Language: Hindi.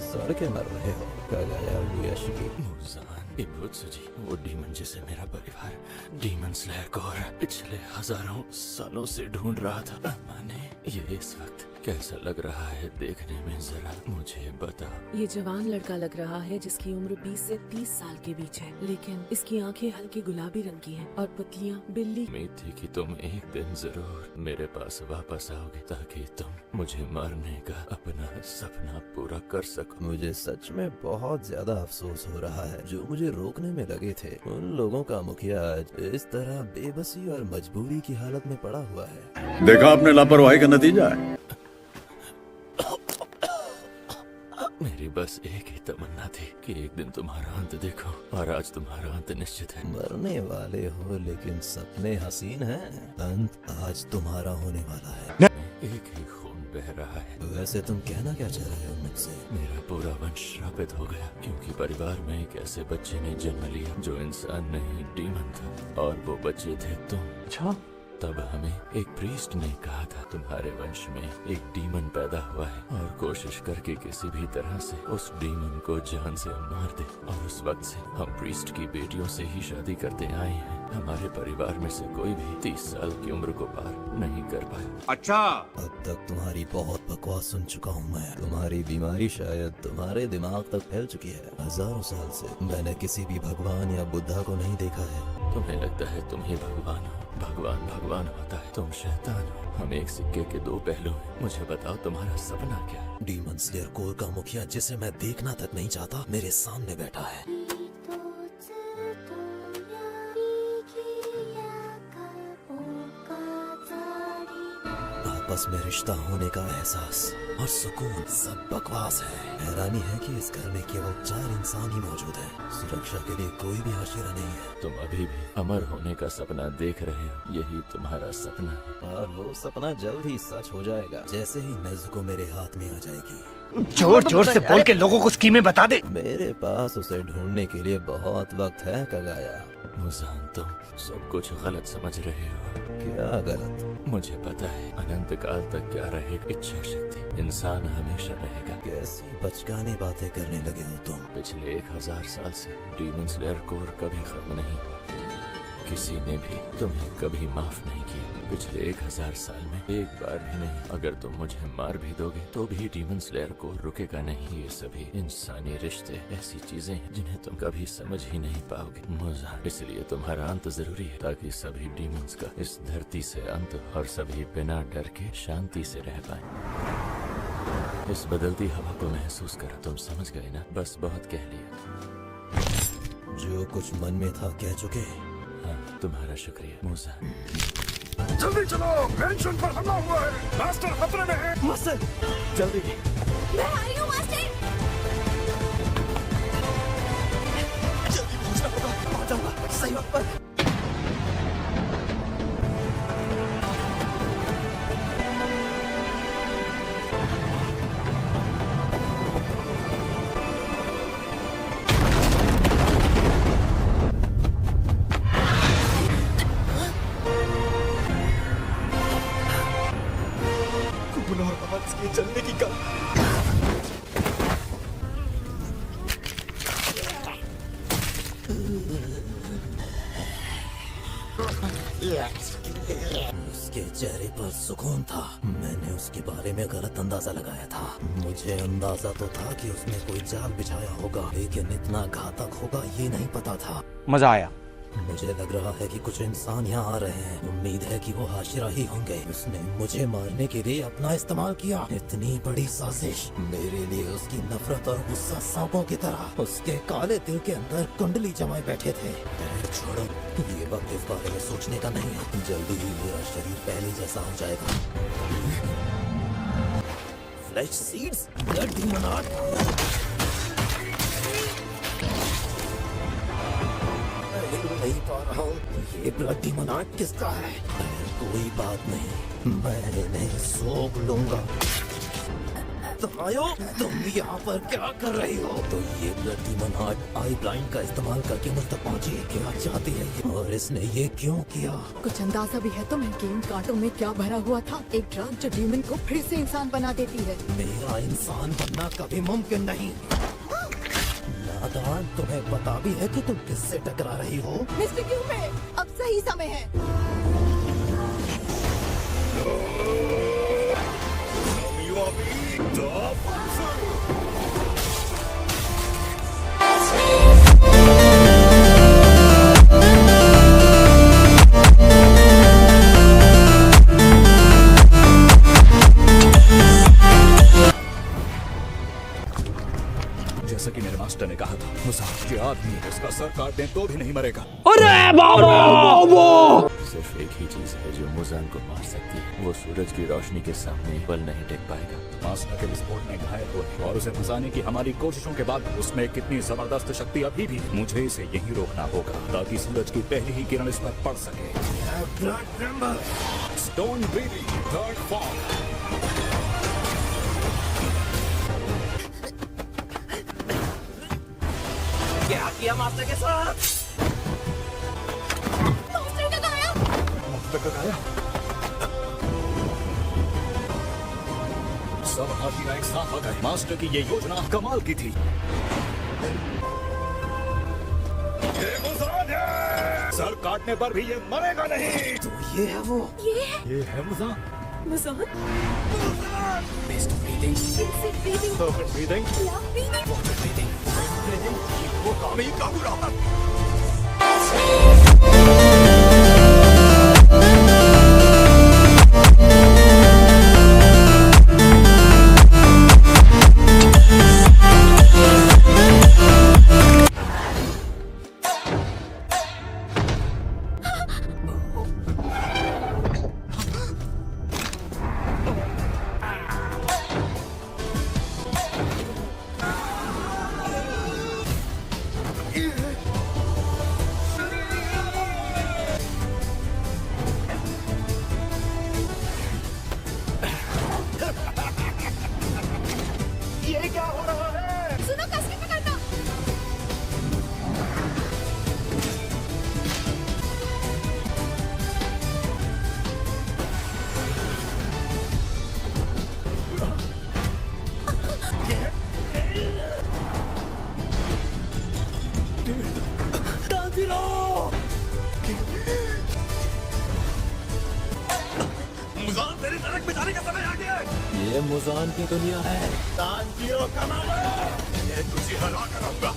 सड़ के मर रहे हो कगाया वुयाशिकी। मुजान इबुत्सुजी, वो डीमन जिसे मेरा परिवार डीमन स्लेयर को पिछले हजारों सालों से ढूंढ रहा था। मैंने ये इस वक्त कैसा लग रहा है देखने में, जरा मुझे बताओ। ये जवान लड़का लग रहा है जिसकी उम्र 20 से 30 साल के बीच है, लेकिन इसकी आंखें हल्की गुलाबी रंग की हैं और पतलियां बिल्ली। उम्मीद थी कि तुम एक दिन जरूर मेरे पास वापस आओगे ताकि तुम मुझे मारने का अपना सपना पूरा कर सको। मुझे सच में बहुत ज्यादा अफसोस हो रहा है जो मुझे रोकने में लगे थे। उन लोगों का मुखिया आज इस तरह बेबसी और मजबूरी की हालत में पड़ा हुआ है। देखा आपने लापरवाही का नतीजा है। मेरी बस एक ही तमन्ना थी कि एक दिन तुम्हारा अंत देखो, और आज तुम्हारा अंत निश्चित है। मरने वाले हो लेकिन सपने हसीन हैं। अंत आज तुम्हारा होने वाला है। एक ही खून बह रहा है। वैसे तुम कहना क्या चाह रहे हो मुझसे? मेरा पूरा वंश श्रापित हो गया क्योंकि परिवार में एक ऐसे बच्चे ने जन्म लिया जो इंसान नहीं डीमन था, और वो बच्चे थे तुम। अच्छा, तब हमें एक प्रीस्ट ने कहा था तुम्हारे वंश में एक डीमन पैदा हुआ है, और कोशिश करके किसी भी तरह से उस डीमन को जान से मार दे। और उस वक्त से हम प्रीस्ट की बेटियों से ही शादी करते आए हैं। हमारे परिवार में से कोई भी 30 साल की उम्र को पार नहीं कर पाया। अच्छा, अब तक तुम्हारी बहुत बकवास सुन चुका हूँ मैं। तुम्हारी बीमारी शायद तुम्हारे दिमाग तक फैल चुकी है। हजारों साल से मैंने किसी भी भगवान या बुद्धा को नहीं देखा है। तुम्हें लगता है तुम ही भगवान हो। भगवान भगवान होता है, तुम शैतान हो। हम एक सिक्के के दो पहलू हैं। मुझे बताओ तुम्हारा सपना क्या है? डीमन स्लेयर कोर का मुखिया जिसे मैं देखना तक नहीं चाहता मेरे सामने बैठा है। आपस में रिश्ता होने का एहसास और सुकून सब बकवास है। हैरानी है कि इस घर में केवल 4 इंसान ही मौजूद हैं। सुरक्षा के लिए कोई भी हाशिरा नहीं है। तुम अभी भी अमर होने का सपना देख रहे हो। यही तुम्हारा सपना है, और वो सपना जल्द ही सच हो जाएगा जैसे ही नेज़ुको मेरे हाथ में आ जाएगी। जोर जोर से बोल के लोगों को स्कीमें बता दे। मेरे पास उसे ढूंढने के लिए बहुत वक्त है कगाया। मुजान तुम सब कुछ गलत समझ रहे हो। क्या गलत? मुझे पता है अनंत काल तक क्या रहेगा इच्छा शक्ति। इंसान हमेशा रहेगा। कैसी बचकानी बातें करने लगे हो तुम? पिछले 1000 साल से डीमन स्लेयर कोर कभी खत्म नहीं हुआ। किसी ने भी तुम्हें कभी माफ नहीं किया। पिछले 1000 साल में एक बार भी नहीं। अगर तुम मुझे मार भी दोगे तो भी डीमन स्लेयर को रुकेगा नहीं। ये सभी इंसानी रिश्ते ऐसी चीजें हैं जिन्हें तुम कभी समझ ही नहीं पाओगे मुजान। इसलिए तुम्हारा अंत जरूरी है ताकि सभी डीमंस का इस धरती से अंत हो और सभी बिना डर के शांति से रह पाए। इस बदलती हवा को महसूस करो। तुम समझ गए ना? बस बहुत कह लिया। जो कुछ मन में था कह चुके। हाँ, तुम्हारा शुक्रिया मुजान। जल्दी चलो, मेंशन पर हमला हुआ है। मास्टर खतरे में है। मास्टर, जल्दी। मैं आ रही हूँ मास्टर। जल्दी पहुंचना होगा। पहुंच जाऊंगा सही वक्त पर। इसके चलने की कल उसके चेहरे पर सुकून था। मैंने उसके बारे में गलत अंदाजा लगाया था। मुझे अंदाजा तो था कि उसने कोई जाल बिछाया होगा, लेकिन इतना घातक होगा ये नहीं पता था। मजा आया। मुझे लग रहा है कि कुछ इंसान यहाँ आ रहे हैं। उम्मीद है कि वो हाशिरा ही होंगे। उसने मुझे मारने के लिए अपना इस्तेमाल किया। इतनी बड़ी साजिश। मेरे लिए उसकी नफरत और गुस्सा सांपों की तरह उसके काले दिल के अंदर कुंडली जमाए बैठे थे। छोड़ो, ये वक्त इस बारे में सोचने का नहीं है। जल्दी ही मेरा शरीर पहले जैसा हो जाएगा। Flash seeds, blood demon art. नहीं पा रहा हूँ ये ब्लड डीमन आर्ट किसका है। कोई बात नहीं, मैं इन्हें सोख लूंगा। तुम आयो, तुम यहाँ पर क्या कर रही हो? तो ये blood demon heart I blind का इस्तेमाल करके मुझ तक पहुँची। क्या चाहती है ये? और इसने ये क्यों किया? कुछ अंदाजा भी है तुम्हें कि इन कांटों में क्या भरा हुआ था? एक ड्रग जो ड्यूमन को फिर से इंसान बना देती है। मेरा इंसान बनना कभी मुमकिन नहीं। नादान, तुम्हें पता भी है कि तुम किससे टकरा रही हो? मिस्टर क्यूमे, अब सही समय है। जैसा कि मेरे मास्टर ने कहा था, मुसाफ ये आदमी इसका सर काट दें तो भी नहीं मरेगा। सिर्फ एक ही चीज है जो मुजान को मार सकती है, वो सूरज की रोशनी के सामने पल नहीं टिक पाएगा। मास्टर के विस्फोट में घायल हुए और उसे फंसाने की हमारी कोशिशों के बाद उसमें कितनी जबरदस्त शक्ति अभी भी, मुझे इसे यहीं रोकना होगा ताकि सूरज की पहली ही किरण इस पर पड़ सके। Stone breathing third form. क्या किया मास्टर के साथ? सब हाथी एक साथ आ गए। मास्टर की ये योजना कमाल की थी। सर काटने पर भी ये मरेगा नहीं। तो ये है वो। ये है Muzan. Muzan, best breathing, perfect breathing, वो काम ही का पूरा। सुनो, कस के पकड़ना। मुजान तेरी नरक में जाने का समय आ गया है। ये मुजान की दुनिया है। ये तुझे हरा कर आऊंगा।